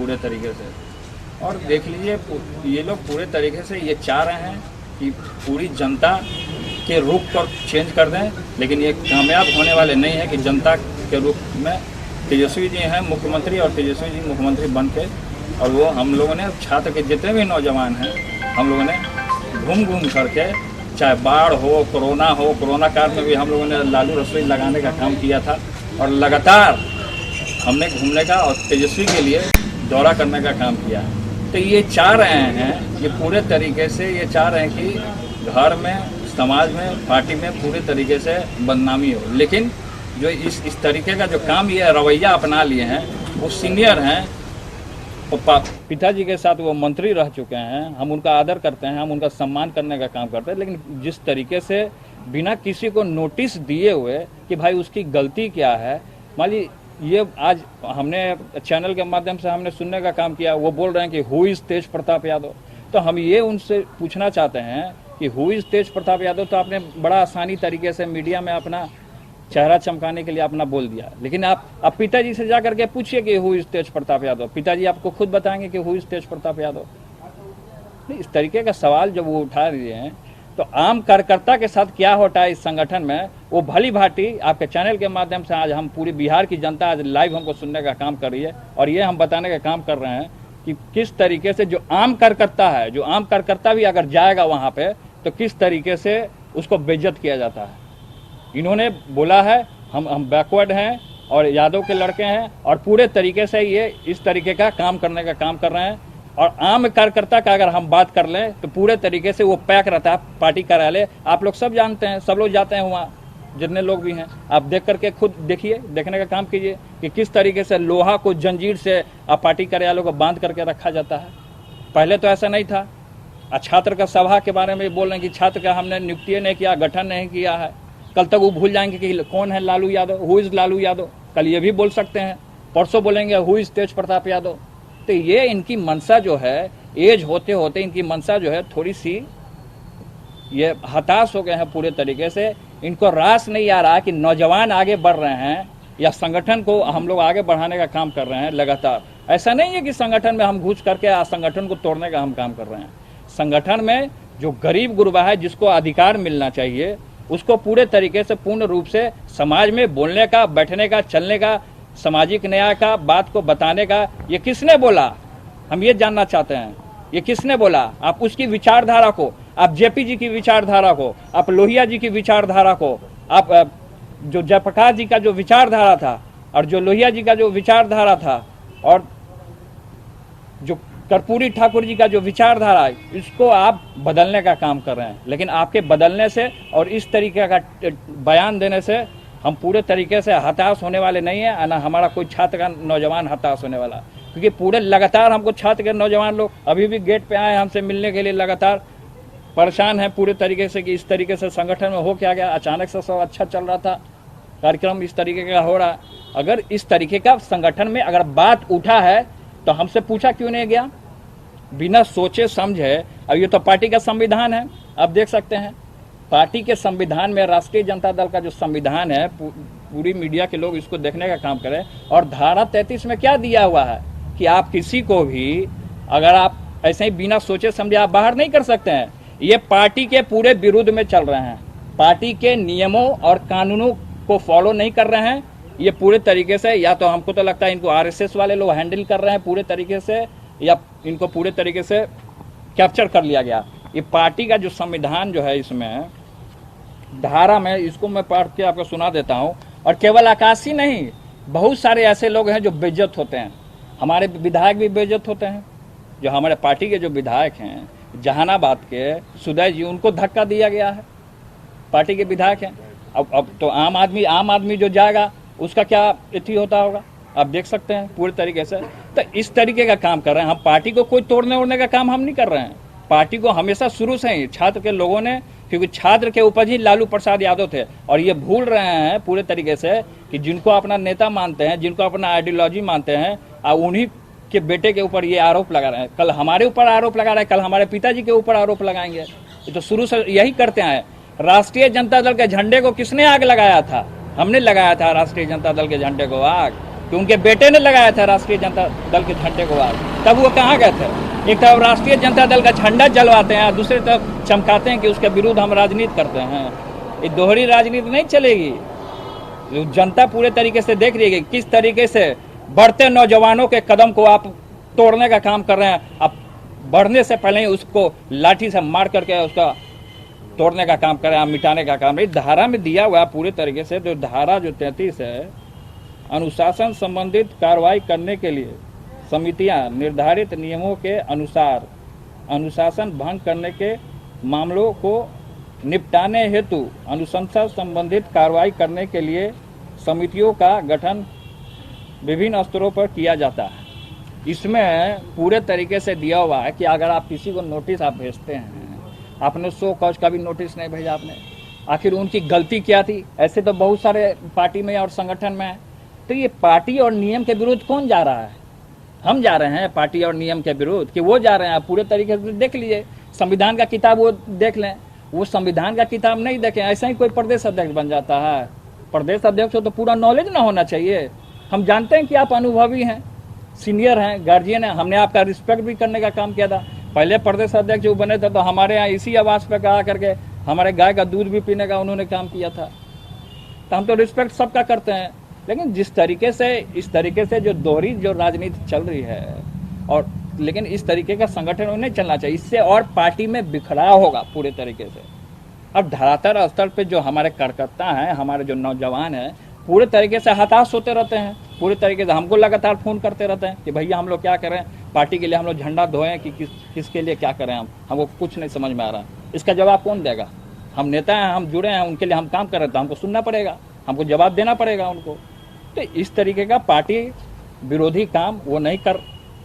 पूरे तरीके से। और देख लीजिए ये लोग पूरे तरीके से ये चाह रहे हैं कि पूरी जनता के रुख पर चेंज कर दें, लेकिन ये कामयाब होने वाले नहीं है कि जनता के रुख में तेजस्वी जी हैं मुख्यमंत्री और तेजस्वी जी मुख्यमंत्री बन के, और वो हम लोगों ने छात्र के जितने भी नौजवान हैं हम लोगों ने घूम घूम करके, चाहे बाढ़ हो, कोरोना काल में भी हम लोगों ने लालू रसोई लगाने का काम किया था, और लगातार हमने घूमने का और तेजस्वी के लिए दौरा करने का काम किया। तो ये चाह रहे हैं, ये पूरे तरीके से ये चाह रहे हैं कि घर में, समाज में, पार्टी में पूरे तरीके से बदनामी हो। लेकिन जो इस तरीके का जो काम ये रवैया अपना लिए हैं, वो सीनियर हैं, पिताजी के साथ वो मंत्री रह चुके हैं, हम उनका आदर करते हैं, हम उनका सम्मान करने का काम करते हैं। लेकिन जिस तरीके से बिना किसी को नोटिस दिए हुए कि भाई उसकी गलती क्या है, मान ली ये आज हमने चैनल के माध्यम से हमने सुनने का काम किया, वो बोल रहे हैं कि हु इज़ तेज प्रताप यादव। तो हम ये उनसे पूछना चाहते हैं कि हु इज़ तेज प्रताप यादव, तो आपने बड़ा आसानी तरीके से मीडिया में अपना चेहरा चमकाने के लिए अपना बोल दिया, लेकिन आप पिताजी से जा करके पूछिए कि हु इज़ तेज प्रताप यादव, पिताजी आपको खुद बताएंगे कि हु इज़ तेज प्रताप यादव। इस तरीके का सवाल जब वो उठा रहे हैं, तो आम कार्यकर्ता के साथ क्या होता है इस संगठन में, वो भली भांति आपके चैनल के माध्यम से आज हम पूरी बिहार की जनता आज लाइव हमको सुनने का काम कर रही है, और ये हम बताने का काम कर रहे हैं कि किस तरीके से जो आम कार्यकर्ता है, जो आम कार्यकर्ता भी अगर जाएगा वहाँ पे, तो किस तरीके से उसको बेइज्जत किया जाता है। इन्होंने बोला है हम बैकवर्ड हैं और यादव के लड़के हैं, और पूरे तरीके से ये इस तरीके का काम करने का काम कर रहे हैं। और आम कार्यकर्ता का अगर हम बात कर लें तो पूरे तरीके से वो पैक रहता है पार्टी कार्यालय, आप लोग सब जानते हैं, सब लोग जाते हैं वहाँ, जितने लोग भी हैं, आप देख करके खुद देखिए, देखने का काम कीजिए कि किस तरीके से लोहा को जंजीर से पार्टी कार्यालयों को बांध करके रखा जाता है। पहले तो ऐसा नहीं था। छात्र का सभा के बारे में बोल रहे हैं कि छात्र का हमने नियुक्ति नहीं किया, गठन नहीं किया है। कल तक वो भूल जाएंगे कि कौन है लालू यादव, हु इज़ लालू यादव, कल ये भी बोल सकते हैं, परसों बोलेंगे हु इज़ तेज प्रताप यादव। तो ये इनकी मनसा जो है, एज होते होते इनकी मनसा जो है थोड़ी सी ये हताश हो गए हैं पूरे तरीके से। इनको रास नहीं आ रहा कि नौजवान आगे बढ़ रहे हैं या संगठन को हम लोग आगे बढ़ाने का काम कर रहे हैं लगातार। ऐसा नहीं है कि संगठन में हम घुस करके संगठन को तोड़ने का हम काम कर रहे हैं। संगठन में जो गरीब गुरबा है, जिसको अधिकार मिलना चाहिए, उसको पूरे तरीके से पूर्ण रूप से समाज में बोलने का, बैठने का, चलने का, सामाजिक न्याय का बात को बताने का, ये किसने बोला, हम ये जानना चाहते हैं। ये किसने बोला? आप उसकी विचारधारा को, आप जेपी जी की विचारधारा को, आप लोहिया जी की विचारधारा को, आप जो जयप्रकाश जी का जो विचारधारा था और जो लोहिया जी का जो विचारधारा था और जो कर्पूरी ठाकुर जी का जो विचारधारा है, इसको आप बदलने का काम कर रहे हैं। लेकिन आपके बदलने से और इस तरीके का बयान देने से हम पूरे तरीके से हताश होने वाले नहीं है, ना हमारा कोई छात्र का नौजवान हताश होने वाला, क्योंकि पूरे लगातार हमको छात्र के नौजवान लोग अभी भी गेट पे आए हमसे मिलने के लिए, लगातार परेशान हैं पूरे तरीके से कि इस तरीके से संगठन में हो क्या गया। अचानक से सब अच्छा चल रहा था, कार्यक्रम इस तरीके का हो रहा। अगर इस तरीके का संगठन में अगर बात उठा है तो हमसे पूछा क्यों नहीं गया, बिना सोचे समझे। अब ये तो पार्टी का संविधान है, आप देख सकते हैं पार्टी के संविधान में, राष्ट्रीय जनता दल का जो संविधान है, पूरी मीडिया के लोग इसको देखने का काम करें। और धारा 33 में क्या दिया हुआ है कि आप किसी को भी अगर आप ऐसे ही बिना सोचे समझे आप बाहर नहीं कर सकते हैं। ये पार्टी के पूरे विरुद्ध में चल रहे हैं, पार्टी के नियमों और कानूनों को फॉलो नहीं कर रहे हैं। ये पूरे तरीके से, या तो हमको तो लगता है इनको आरएसएस वाले लोग हैंडल कर रहे हैं पूरे तरीके से, या इनको पूरे तरीके से कैप्चर कर लिया गया। ये पार्टी का जो संविधान जो है, इसमें धारा में, इसको मैं पढ़ के आपको सुना देता हूँ। और केवल आकाशी नहीं, बहुत सारे ऐसे लोग हैं जो बेइज्जत होते हैं। हमारे विधायक भी बेइज्जत होते हैं, जो हमारे पार्टी के जो विधायक हैं जहानाबाद के सुदय जी, उनको धक्का दिया गया है, पार्टी के विधायक हैं। अब तो आम आदमी जो जाएगा उसका क्या इति होता होगा, आप देख सकते हैं पूरे तरीके से। तो इस तरीके का काम कर रहे हैं हम। पार्टी को कोई तोड़ने ओड़ने का काम हम नहीं कर रहे हैं। पार्टी को हमेशा शुरू से ही छात्र के लोगों ने, क्योंकि छात्र के उपज ही लालू प्रसाद यादव थे, और ये भूल रहे हैं पूरे तरीके से कि जिनको अपना नेता मानते हैं, जिनको अपना आइडियोलॉजी मानते हैं, उन्हीं के बेटे के ऊपर ये आरोप लगा रहे हैं। कल हमारे ऊपर आरोप लगा रहे हैं, कल हमारे पिताजी के ऊपर आरोप लगाएंगे। ये तो शुरू से यही करते आए। राष्ट्रीय जनता दल के झंडे को किसने आग लगाया था? हमने लगाया था राष्ट्रीय जनता दल के झंडे को आग। कि उनके बेटे ने लगाया था राष्ट्रीय जनता दल के झंडे को आज, तब वो कहाँ गए थे? एक तरफ राष्ट्रीय जनता दल का झंडा जलवाते हैं, दूसरी तरफ चमकाते हैं कि उसके विरुद्ध हम राजनीति करते हैं। ये दोहरी राजनीति नहीं चलेगी। जनता पूरे तरीके से देख रही है किस तरीके से बढ़ते नौजवानों के कदम को आप तोड़ने का काम कर रहे हैं। आप बढ़ने से पहले ही उसको लाठी से मार करके उसका तोड़ने का काम कर रहे हैं, मिटाने का काम। इस धारा में दिया हुआ पूरे तरीके से, जो धारा जो 33 है, अनुशासन संबंधित कार्रवाई करने के लिए समितियां निर्धारित नियमों के अनुसार अनुशासन भंग करने के मामलों को निपटाने हेतु अनुशंसा संबंधित कार्रवाई करने के लिए समितियों का गठन विभिन्न स्तरों पर किया जाता है। इसमें पूरे तरीके से दिया हुआ है कि अगर आप किसी को नोटिस आप भेजते हैं, आपने 100 कौज का भी नोटिस नहीं भेजा आपने, आखिर उनकी गलती क्या थी? ऐसे तो बहुत सारे पार्टी में और संगठन में है। तो ये पार्टी और नियम के विरुद्ध कौन जा रहा है? हम जा रहे हैं पार्टी और नियम के विरुद्ध कि वो जा रहे हैं? आप पूरे तरीके से देख लीजिए, संविधान का किताब वो देख लें। वो संविधान का किताब नहीं देखें, ऐसा ही कोई प्रदेश अध्यक्ष बन जाता है? प्रदेश अध्यक्ष हो तो पूरा नॉलेज ना होना चाहिए? हम जानते हैं कि आप अनुभवी हैं, सीनियर हैं, गार्जियन हैं, हमने आपका रिस्पेक्ट भी करने का काम किया था। पहले प्रदेश अध्यक्ष जो बने थे तो हमारे यहाँ इसी आवास पे कहा करके हमारे गाय का दूध भी पीने का उन्होंने काम किया था। तो हम तो रिस्पेक्ट सबका करते हैं, लेकिन जिस तरीके से इस तरीके से जो दोहरी जो राजनीति चल रही है, और लेकिन इस तरीके का संगठन नहीं चलना चाहिए। इससे और पार्टी में बिखराव होगा पूरे तरीके से। अब धरातल स्तर पे जो हमारे कार्यकर्ता हैं, हमारे जो नौजवान हैं, पूरे तरीके से हताश होते रहते हैं। पूरे तरीके से हमको लगातार फ़ोन करते रहते हैं कि भैया हम लोग क्या करें, पार्टी के लिए हम लोग झंडा धोएं कि किसके लिए क्या करें। हमको कुछ नहीं समझ में आ रहा। इसका जवाब कौन देगा? हम नेता हैं, हम जुड़े हैं, उनके लिए हम काम कर रहे हैं, तो हमको सुनना पड़ेगा, हमको जवाब देना पड़ेगा उनको। तो इस तरीके का पार्टी विरोधी काम वो नहीं कर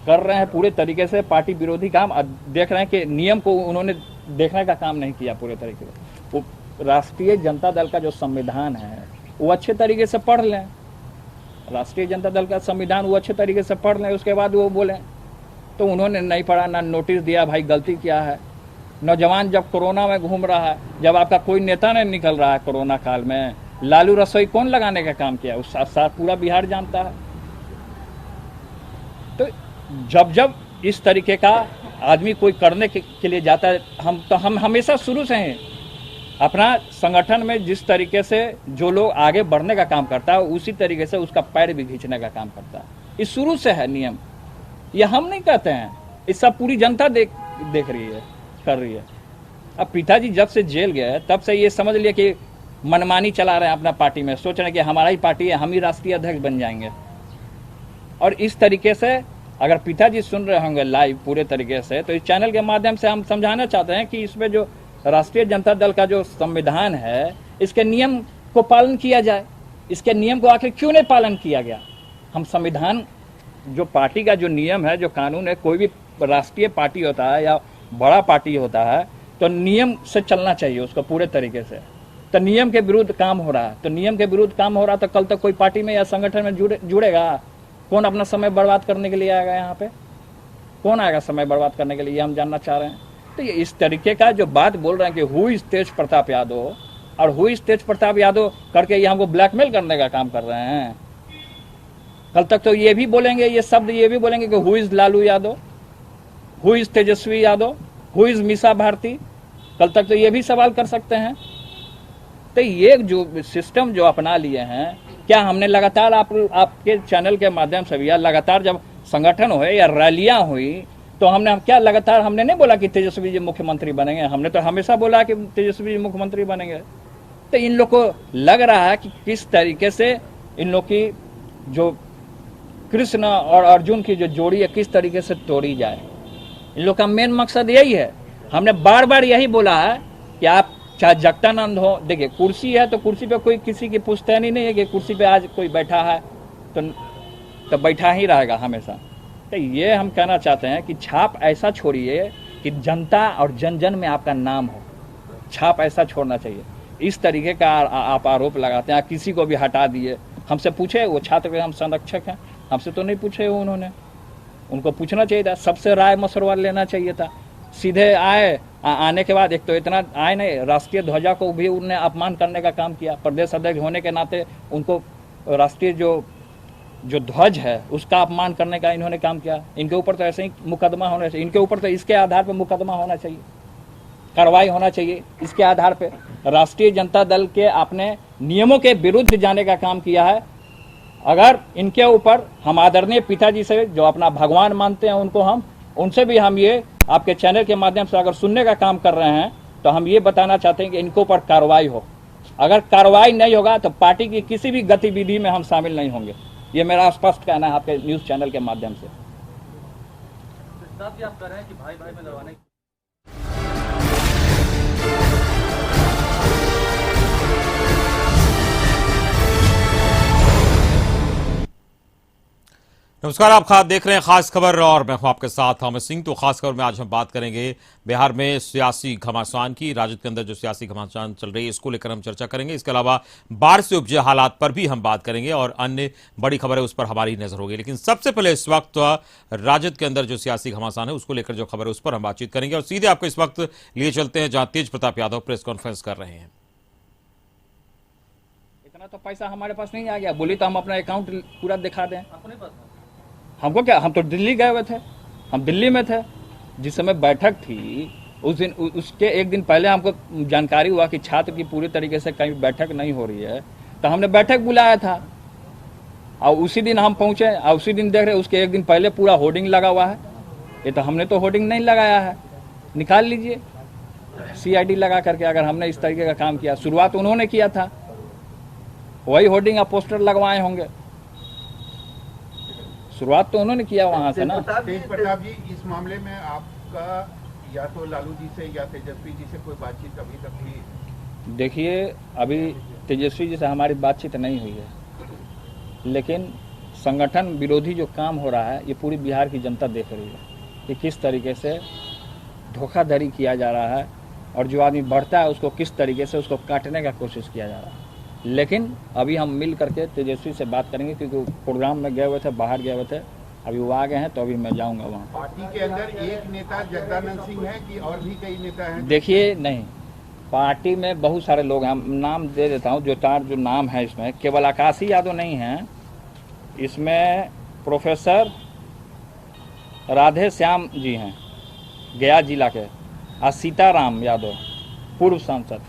रहे हैं। पूरे तरीके से पार्टी विरोधी काम देख रहे हैं कि नियम को उन्होंने देखने का काम नहीं किया पूरे तरीके से। वो राष्ट्रीय जनता दल का जो संविधान है वो अच्छे तरीके से पढ़ लें। राष्ट्रीय जनता दल का संविधान वो अच्छे तरीके से पढ़ लें, उसके बाद वो बोलें। तो उन्होंने नहीं पढ़ा, ना नोटिस दिया, भाई गलती क्या है। नौजवान जब कोरोना में घूम रहा है, जब आपका कोई नेता नहीं निकल रहा है कोरोना काल में, लालू रसोई कौन लगाने का काम किया? उस साथ पूरा बिहार जानता है। तो जब इस तरीके का आदमी कोई करने के लिए जाता है, हम हमेशा शुरू से हैं अपना संगठन में जिस तरीके से जो लोग आगे बढ़ने का काम करता है, उसी तरीके से उसका पैर भी खींचने का काम करता है। इस शुरू से है नियम, ये हम नहीं कहते हैं, इस सब पूरी जनता देख रही है, कर रही है। अब पिताजी जब से जेल गए तब से ये समझ लिया कि मनमानी चला रहे हैं अपना पार्टी में, सोच रहे हैं कि हमारा ही पार्टी है, हम ही राष्ट्रीय अध्यक्ष बन जाएंगे। और इस तरीके से अगर पिताजी सुन रहे होंगे लाइव पूरे तरीके से, तो इस चैनल के माध्यम से हम समझाना चाहते हैं कि इसमें जो राष्ट्रीय जनता दल का जो संविधान है, इसके नियम को पालन किया जाए। इसके नियम को आखिर क्यों नहीं पालन किया गया? हम संविधान जो पार्टी का जो नियम है, जो कानून है, कोई भी राष्ट्रीय पार्टी होता है या बड़ा पार्टी होता है तो नियम से चलना चाहिए उसको पूरे तरीके से। तो नियम के विरुद्ध काम हो रहा है, तो नियम के विरुद्ध काम हो रहा तो कल तक कोई पार्टी में या संगठन में जुड़ेगा? कौन अपना समय बर्बाद करने के लिए आएगा? यहाँ पे कौन आएगा समय बर्बाद करने के लिए? हम जानना चाह रहे हैं। तो ये इस तरीके का जो बात बोल रहे हैं कि हु इज तेज प्रताप यादव, और हु इज तेज प्रताप यादव करके ये हमको ब्लैकमेल करने का काम कर रहे हैं। कल तक तो ये भी बोलेंगे, ये शब्द ये भी बोलेंगे कि who is Lalu Yadav, who is Tejashwi Yadav, who is Misa Bharti. कल तक तो ये भी सवाल कर सकते हैं। तो ये जो सिस्टम जो अपना लिए हैं, क्या हमने लगातार आपके चैनल के माध्यम से भी, या लगातार जब संगठन हुए या रैलियां हुई तो हमने क्या लगातार हमने नहीं बोला कि तेजस्वी जी मुख्यमंत्री बनेंगे? हमने तो हमेशा बोला कि तेजस्वी जी मुख्यमंत्री बनेंगे। तो इन लोग को लग रहा है कि किस तरीके से इन लोग की जो कृष्ण और अर्जुन की जो जोड़ी है किस तरीके से तोड़ी जाए। इन लोग का मेन मकसद यही है। हमने बार बार यही बोला है कि आप चाहे जगतानंद हो, देखिए कुर्सी है तो कुर्सी पे कोई किसी की पुश्तैनी नहीं है कि कुर्सी पे आज कोई बैठा है तो बैठा ही रहेगा हमेशा। तो ये हम कहना चाहते हैं कि छाप ऐसा छोड़िए कि जनता और जन जन में आपका नाम हो। छाप ऐसा छोड़ना चाहिए। इस तरीके का आप आरोप लगाते हैं, किसी को भी हटा दिए। हमसे पूछे, वो छात्र के हम संरक्षक हैं, हमसे तो नहीं पूछे वो उन्होंने, उनको पूछना चाहिए था, सबसे राय मशवरा लेना चाहिए था। सीधे आने के बाद एक तो इतना आए नहीं, राष्ट्रीय ध्वजा को भी उन्होंने अपमान करने का काम किया। प्रदेश अध्यक्ष होने के नाते उनको राष्ट्रीय जो जो ध्वज है उसका अपमान करने का इन्होंने काम किया। इनके ऊपर तो ऐसे ही मुकदमा होना चाहिए, इनके ऊपर तो इसके आधार पर मुकदमा होना चाहिए, कार्रवाई होना चाहिए इसके आधार पे। राष्ट्रीय जनता दल के आपने नियमों के विरुद्ध जाने का काम किया है। अगर इनके ऊपर हम आदरणीय पिताजी से जो अपना भगवान मानते हैं उनसे भी हम ये आपके चैनल के माध्यम से अगर सुनने का काम कर रहे हैं तो हम ये बताना चाहते हैं कि इनके ऊपर कार्रवाई हो। अगर कार्रवाई नहीं होगा तो पार्टी की किसी भी गतिविधि में हम शामिल नहीं होंगे। ये मेरा स्पष्ट कहना है आपके न्यूज चैनल के माध्यम से। आप कह रहे हैं कि भाई भाई में लड़वाने नमस्कार, आप देख रहे हैं खास खबर और मैं हूं आपके साथ हामिद सिंह। तो खास खबर में आज हम बात करेंगे बिहार में सियासी घमासान की। राजद के अंदर जो सियासी घमासान चल रही है इसको लेकर हम चर्चा करेंगे। इसके अलावा बाढ़ से उपजे हालात पर भी हम बात करेंगे और अन्य बड़ी खबर है उस पर हमारी नजर होगी। लेकिन सबसे पहले इस वक्त राजद के अंदर जो सियासी घमासान है उसको लेकर जो खबर है उस पर हम बातचीत करेंगे और सीधे आपको इस वक्त लिए चलते हैं जहां तेज प्रताप यादव प्रेस कॉन्फ्रेंस कर रहे हैं। इतना तो पैसा हमारे पास नहीं आ गया, बोली तो हम अपना अकाउंट पूरा दिखा दें। अपने पास हमको क्या, हम तो दिल्ली गए हुए थे, हम दिल्ली में थे जिस समय बैठक थी उस दिन। उसके एक दिन पहले हमको जानकारी हुआ कि छात्र की पूरी तरीके से कहीं बैठक नहीं हो रही है, तो हमने बैठक बुलाया था और उसी दिन हम पहुंचे और उसी दिन देख रहे उसके एक दिन पहले पूरा होर्डिंग लगा हुआ है। ये तो हमने तो होर्डिंग नहीं लगाया है, निकाल लीजिए CID लगा करके। अगर हमने इस तरीके का काम किया, शुरुआत उन्होंने किया था, वही होर्डिंग और पोस्टर लगवाए होंगे, शुरुआत तो उन्होंने किया वहां से ना। तेज प्रताप जी, इस मामले में आपका या तो लालू जी से या तेजस्वी जी से कोई बातचीत अभी तक हुई? देखिए, अभी तेजस्वी जी से हमारी बातचीत नहीं हुई है, लेकिन संगठन विरोधी जो काम हो रहा है ये पूरी बिहार की जनता देख रही है कि किस तरीके से धोखाधड़ी किया जा रहा है और जो आदमी बढ़ता है उसको किस तरीके से उसको काटने का कोशिश किया जा रहा है। लेकिन अभी हम मिल करके तेजस्वी से बात करेंगे क्योंकि प्रोग्राम में गए हुए थे, बाहर गए हुए थे, अभी वो आ गए हैं तो अभी मैं जाऊंगा वहाँ। पार्टी के अंदर एक नेता जगदानंद सिंह है कि और भी कई नेता हैं? देखिए, नहीं, पार्टी में बहुत सारे लोग हैं, नाम दे देता हूँ। जो नाम है इसमें केवल आकाशी यादव नहीं है, इसमें प्रोफेसर राधे श्याम जी हैं गया जिला के, और सीताराम यादव पूर्व सांसद।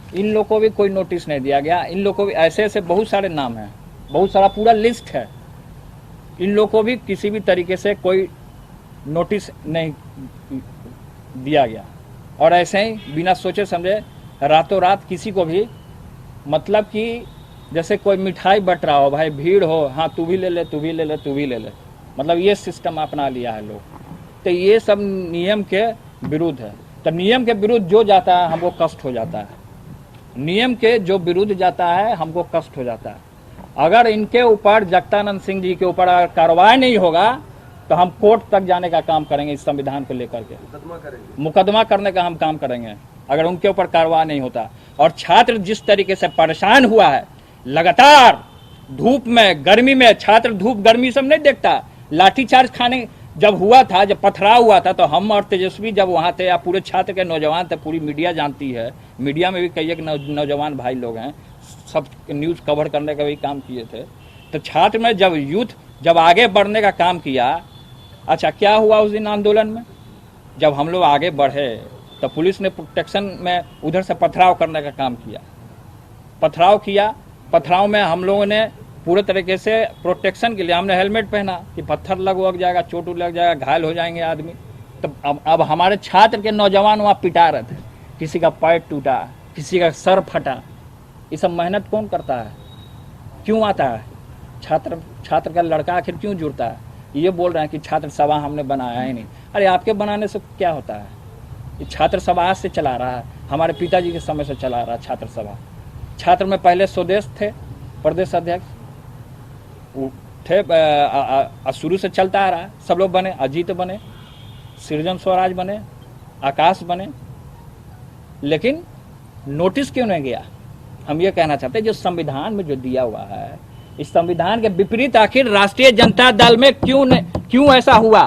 इन लोगों को भी कोई नोटिस नहीं दिया गया। इन लोगों को भी ऐसे ऐसे बहुत सारे नाम हैं, बहुत सारा पूरा लिस्ट है। इन लोगों को भी किसी भी तरीके से कोई नोटिस नहीं दिया गया और ऐसे ही बिना सोचे समझे रातों रात किसी को भी, मतलब कि जैसे कोई मिठाई बट रहा हो, भाई भीड़ हो, हाँ तू भी ले ले, तू भी ले ले, तू भी ले ले, मतलब ये सिस्टम अपना लिया है लोग। तो ये सब नियम के विरुद्ध है। तो नियम के विरुद्ध जो जाता है हमको कष्ट हो जाता है, नियम के जो विरुद्ध जाता है हमको कष्ट हो जाता है। अगर इनके ऊपर, जगदानंद सिंह जी के ऊपर अगर कार्रवाई नहीं होगा तो हम कोर्ट तक जाने का काम करेंगे, इस संविधान को लेकर के मुकदमा करने का हम काम करेंगे अगर उनके ऊपर कार्रवाई नहीं होता। और छात्र जिस तरीके से परेशान हुआ है, लगातार धूप में गर्मी में, छात्र धूप गर्मी सब नहीं देखता, लाठीचार्ज खाने जब हुआ था, जब पथराव हुआ था, तो हम और तेजस्वी जब वहाँ थे, या पूरे छात्र के नौजवान थे, पूरी मीडिया जानती है, मीडिया में भी कई एक नौजवान भाई लोग हैं, सब न्यूज़ कवर करने का भी काम किए थे। तो छात्र में जब यूथ जब आगे बढ़ने का काम किया, अच्छा क्या हुआ उस दिन आंदोलन में, जब हम लोग आगे बढ़े तो पुलिस ने प्रोटेक्शन में उधर से पथराव करने का काम किया, पथराव में हम लोगों ने पूरे तरीके से प्रोटेक्शन के लिए हमने हेलमेट पहना कि पत्थर लग जाएगा, चोट लग जाएगा, घायल हो जाएंगे आदमी। तो अब हमारे छात्र के नौजवान वहाँ पिटा रहे थे, किसी का पैर टूटा, किसी का सर फटा। ये सब मेहनत कौन करता है, क्यों आता है? छात्र का लड़का आखिर क्यों जुड़ता है? ये बोल रहे हैं कि छात्र सभा हमने बनाया ही नहीं। अरे आपके बनाने से क्या होता है? ये छात्र सभा आज से चला रहा है, हमारे पिताजी के समय से चला रहा है छात्र सभा। छात्र में पहले स्वदेश थे, प्रदेश अध्यक्ष थे, शुरू से चलता आ रहा है। सब लोग बने, अजीत बने, सृजन स्वराज बने, आकाश बने, लेकिन नोटिस क्यों नहीं गया? हम ये कहना चाहते हैं जो संविधान में जो दिया हुआ है, इस संविधान के विपरीत आखिर राष्ट्रीय जनता दल में क्यों ऐसा हुआ?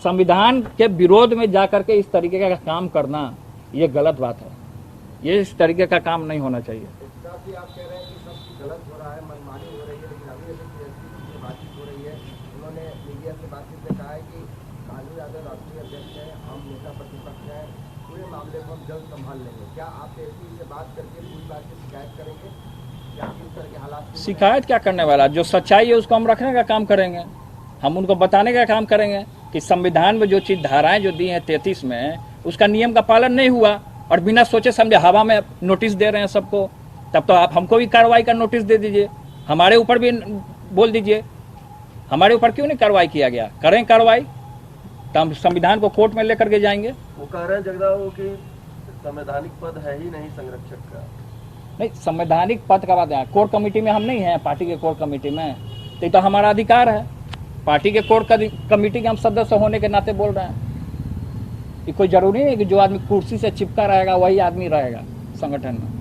संविधान के विरोध में जाकर के इस तरीके का काम करना ये गलत बात है। ये इस तरीके का काम नहीं होना चाहिए। है कि लालू यादव राष्ट्रीय अध्यक्ष हैं, हम नेता प्रतिपक्ष हैं, पूरे मामले को हम जल्द संभाल लेंगे। क्या आप एसपी से बात करके पूरी बात की शिकायत करेंगे? क्या किस तरह के हालात? शिकायत क्या करने वाला, जो सच्चाई है उसको हम रखने का काम करेंगे। हम उनको बताने का काम करेंगे कि संविधान में जो चीज धाराएं जो दी हैं 33 में, उसका नियम का पालन नहीं हुआ और बिना सोचे समझे हवा में नोटिस दे रहे हैं सबको। तब तो आप हमको भी कार्रवाई का नोटिस दे दीजिए, हमारे ऊपर भी बोल दीजिए। हमारे ऊपर क्यों नहीं कार्रवाई किया गया? करें कार्रवाई तो हम संविधान को कोर्ट में लेकर के जाएंगे। वो कह रहे हैं जगदाओ की संवैधानिक पद है ही नहीं संरक्षक का। नहीं, संवैधानिक पद का बात है, कोर कमेटी में हम नहीं हैं, पार्टी के कोर कमेटी में, तो ये तो हमारा अधिकार है। पार्टी के कोर कमेटी के हम सदस्य होने के नाते बोल रहे हैं। ये कोई जरूरी नहीं है कि जो आदमी कुर्सी से चिपका रहेगा वही आदमी रहेगा संगठन में।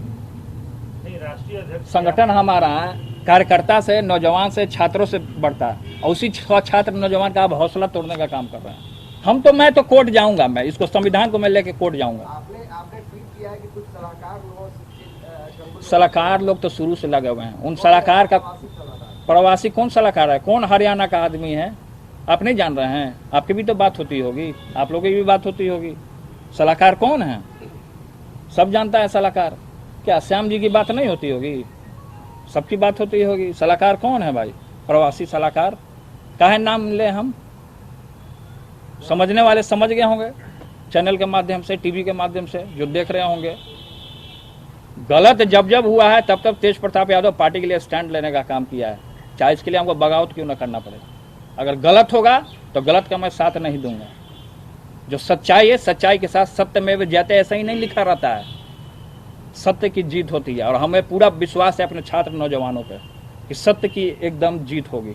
संगठन हमारा कार्यकर्ता से, नौजवान से, छात्रों से बढ़ता है और उसी छात्र नौजवान का आप हौसला तोड़ने का काम कर रहे हैं। मैं तो कोर्ट जाऊंगा, मैं इसको संविधान को मैं लेके कोर्ट जाऊंगा। आपने ट्वीट किया है कि कुछ सलाहकार लोग तो शुरू से लगे हुए हैं। उन सलाहकार का प्रवासी कौन सलाहकार है? कौन हरियाणा का आदमी है? आप नहीं जान रहे हैं? आपकी भी तो बात होती होगी, आप लोगों की भी बात होती होगी। सलाहकार कौन है? सब जानता है सलाहकार। क्या श्याम जी की बात नहीं होती होगी? सबकी बात होती होगी। सलाहकार कौन है भाई? प्रवासी सलाहकार काहे नाम ले? हम समझने वाले समझ गए होंगे, चैनल के माध्यम से, टीवी के माध्यम से जो देख रहे होंगे। गलत जब जब हुआ है तब तब तेज प्रताप यादव पार्टी के लिए स्टैंड लेने का काम किया है, चाहे इसके लिए हमको बगावत क्यों न करना पड़े। अगर गलत होगा तो गलत का मैं साथ नहीं दूंगा। जो सच्चाई है, सच्चाई के साथ सत्यमेव जयते, ऐसा ही नहीं लिखा रहता है। सत्य की जीत होती है और हमें पूरा विश्वास है अपने छात्र नौजवानों पे कि सत्य की एकदम जीत होगी।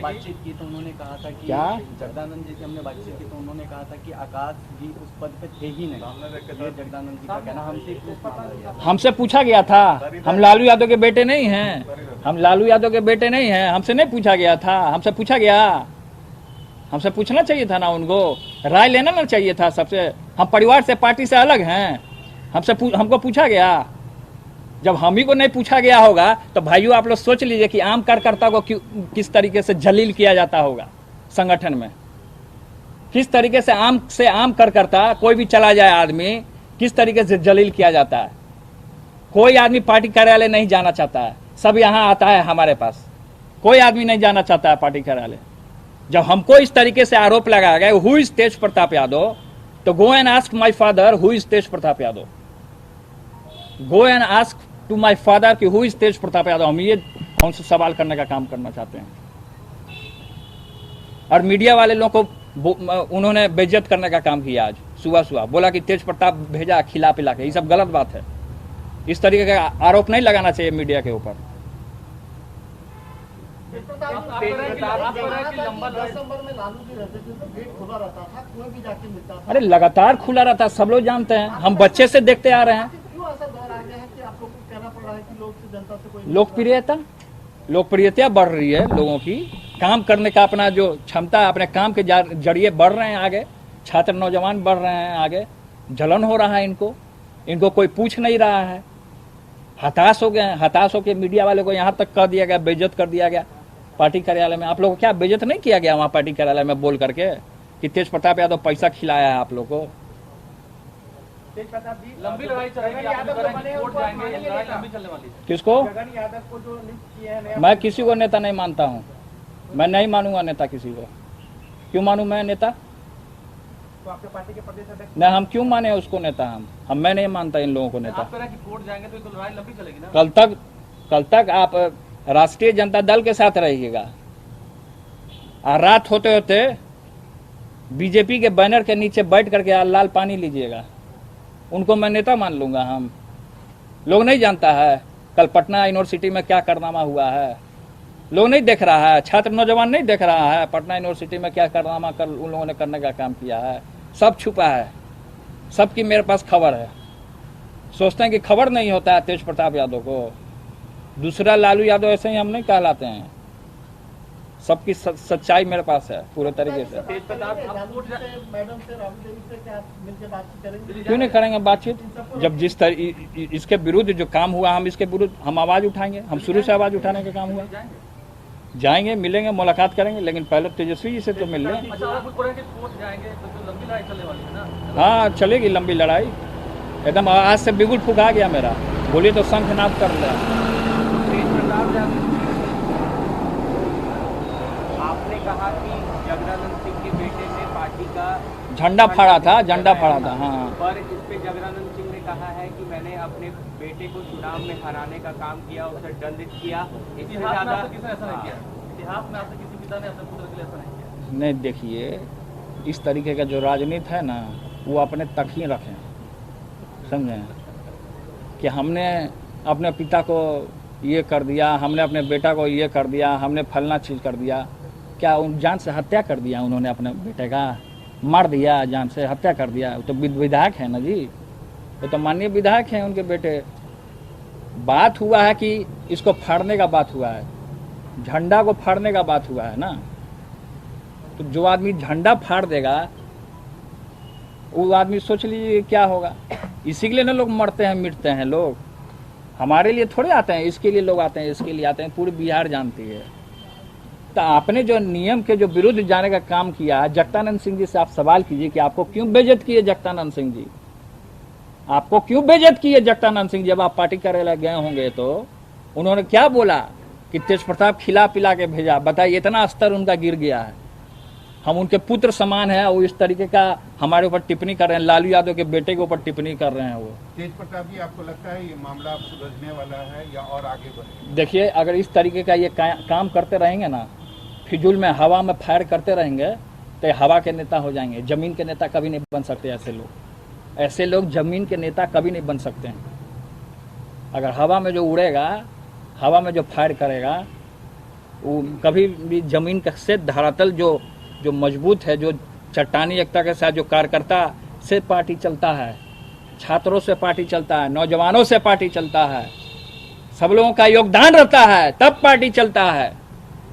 बातचीत की तो उन्होंने कहा था कि क्या जगदानंद जी से हमने बातचीत की तो उन्होंने कहा था कि आकाश जी उस पद पे थे ही नहीं। ये जगदानंद जी का कहना हमसे पूछा गया था। हम लालू यादव के बेटे नहीं हैं, हम लालू यादव के बेटे नहीं हैं। हमसे नहीं पूछा गया था। हमसे पूछा गया? हमसे पूछना चाहिए था ना, उनको राय लेना ना चाहिए था सबसे। हम परिवार से, पार्टी से अलग हैं। हमको पूछा गया? जब हम ही को नहीं पूछा गया होगा तो भाइयों आप लोग सोच लीजिए कि आम कार्यकर्ता को किस तरीके से जलील किया जाता होगा संगठन में। किस तरीके से आम कार्यकर्ता, कोई भी चला जाए आदमी, किस तरीके से जलील किया जाता है। कोई आदमी पार्टी कार्यालय नहीं जाना चाहता है, सब यहाँ आता है हमारे पास। कोई आदमी नहीं जाना चाहता है पार्टी कार्यालय। जब हमको इस तरीके से आरोप लगाया गया हु इज तेज प्रताप यादव, तो go and ask my father who is Tej Pratap Yadav. Go and ask to my father कि हु इज तेज प्रताप यादव। हम ये हमसे सवाल करने का काम करना चाहते हैं। और मीडिया वाले लोगों को उन्होंने बेइज्जत करने का काम किया। आज सुबह बोला कि तेज प्रताप भेजा खिला पिला के। ये सब गलत बात है। इस तरीके का आरोप नहीं लगाना चाहिए मीडिया के ऊपर। अरे लगातार खुला रहता, सब लोग जानते हैं, हम बच्चे से देखते आ रहे हैं। लोकप्रियता बढ़ रही है लोगों की, काम करने का अपना जो क्षमता है, अपने काम के जरिए बढ़ रहे हैं आगे। छात्र नौजवान बढ़ रहे हैं आगे। जलन हो रहा है इनको कोई पूछ नहीं रहा है। हताश हो गए हैं। हताश होकर मीडिया वाले को यहाँ तक कर दिया गया, बेइज्जत कर दिया गया पार्टी कार्यालय में। आप लोगों को क्या बेइज्जत नहीं किया गया वहाँ पार्टी कार्यालय में बोल करके कि तेज प्रताप यादव पैसा खिलाया है आप लोग को? लंबी लड़ाई चलेगी, कोर्ट जाएंगे, लड़ाई लंबी चलने वाली है। किसको? मैं किसी को नेता नहीं मानता हूँ। मैं नहीं मानूंगा नेता किसी को। क्यों मानूं मैं नेता? तो आपके पार्टी के प्रदेश अध्यक्ष नहीं, हम क्यों माने उसको नेता? मैं नहीं मानता इन लोगों को नेता। आप कह रहे हैं कि कोर्ट जाएंगे तो लड़ाई लंबी चलेगी ना। कल तक आप राष्ट्रीय जनता दल के साथ रहिएगा और रात होते होते बीजेपी के बैनर के नीचे बैठ करके लाल पानी लीजिएगा। उनको मैं नेता मान लूंगा? हम लोग नहीं जानता है कल पटना यूनिवर्सिटी में क्या कारनामा हुआ है? लोग नहीं देख रहा है, छात्र नौजवान नहीं देख रहा है पटना यूनिवर्सिटी में क्या कारनामा कल उन लोगों ने करने का काम किया है? सब छुपा है, सबकी मेरे पास खबर है। सोचते हैं कि खबर नहीं होता है तेज प्रताप यादव को। दूसरा लालू यादव ऐसे ही हम नहीं कहलाते हैं। सबकी सच्चाई मेरे पास है पूरे तरीके से। क्यों नहीं करेंगे बातचीत? जब जिस इसके विरुद्ध जो काम हुआ, हम इसके विरुद्ध हम आवाज उठाएंगे। हम शुरू से आवाज उठाने का काम हुआ। जाएंगे, मिलेंगे, मुलाकात करेंगे, लेकिन पहले तेजस्वी जी से तो मिल लें। अच्छा, आप बोल रहे हैं कि कोर्ट जाएंगे तो जो लंबी लड़ाई चलने वाली है ना? हाँ, चलेगी लंबी लड़ाई। एकदम आज से बिगुल फुका गया मेरा, बोलिए तो शंखनाद कर लिया। आपने कहा कि जगदानंद सिंह के बेटे ने पार्टी का झंडा फाड़ा था, झंडा फाड़ा था। हाँ, पर इस पे जगदानंद सिंह ने कहा है कि मैंने अपने बेटे को चुनाव में हराने का काम किया, उसे दंडित किया। इससे ज्यादा किसी ने ऐसा नहीं किया। इतिहास में आपसे किसी पिता ने अपने पुत्र के लिए ऐसा नहीं किया। नहीं, देखिए इस तरीके का जो राजनीति है ना, वो अपने तक ही रखें, समझें कि हमने अपने पिता को ये कर दिया, हमने अपने बेटा को ये कर दिया, हमने फलना चीज़ कर दिया। क्या उन जान से हत्या कर दिया उन्होंने, अपने बेटे का मार दिया, जान से हत्या कर दिया। वो तो विधायक है ना जी, वो तो माननीय विधायक हैं उनके बेटे। बात हुआ है कि इसको फाड़ने का बात हुआ है, झंडा को फाड़ने का बात हुआ है ना। तो जो आदमी झंडा फाड़ देगा वो आदमी सोच लीजिए क्या होगा। इसी के लिए ना लोग मरते हैं, मिटते हैं लोग। हमारे लिए थोड़े आते हैं, इसके लिए लोग आते हैं, इसके लिए आते हैं, पूरी बिहार जानती है। तो आपने जो नियम के जो विरुद्ध जाने का काम किया है, जगदानंद सिंह जी से आप सवाल कीजिए कि आपको क्यों बेइज्जत किए जगदानंद सिंह जी, आपको क्यों बेइज्जत किए जगदानंद सिंह। जब आप पार्टी कार्यालय गए होंगे तो उन्होंने क्या बोला कि तेज प्रताप खिला पिला के भेजा। बताइए, इतना स्तर उनका गिर गया है। हम उनके पुत्र समान है, वो इस तरीके का हमारे ऊपर टिप्पणी कर रहे हैं, लालू यादव के बेटे के ऊपर टिप्पणी कर रहे हैं वो। तेज प्रताप जी, आपको लगता है ये मामला अब सुलझने वाला है या और आगे बढ़ेगा? देखिए, अगर इस तरीके का ये काम करते रहेंगे ना, फिजूल में हवा में फायर करते रहेंगे, तो हवा के नेता हो जाएंगे। जमीन के नेता कभी नहीं बन सकते ऐसे लोग। ऐसे लोग जमीन के नेता कभी नहीं बन सकते हैं। अगर हवा में जो उड़ेगा, हवा में जो फायर करेगा, वो कभी भी जमीन का से धरातल जो मजबूत है, जो चट्टानी एकता के साथ जो कार्यकर्ता से पार्टी चलता है, छात्रों से पार्टी चलता है, नौजवानों से पार्टी चलता है, सब लोगों का योगदान रहता है, तब पार्टी चलता है।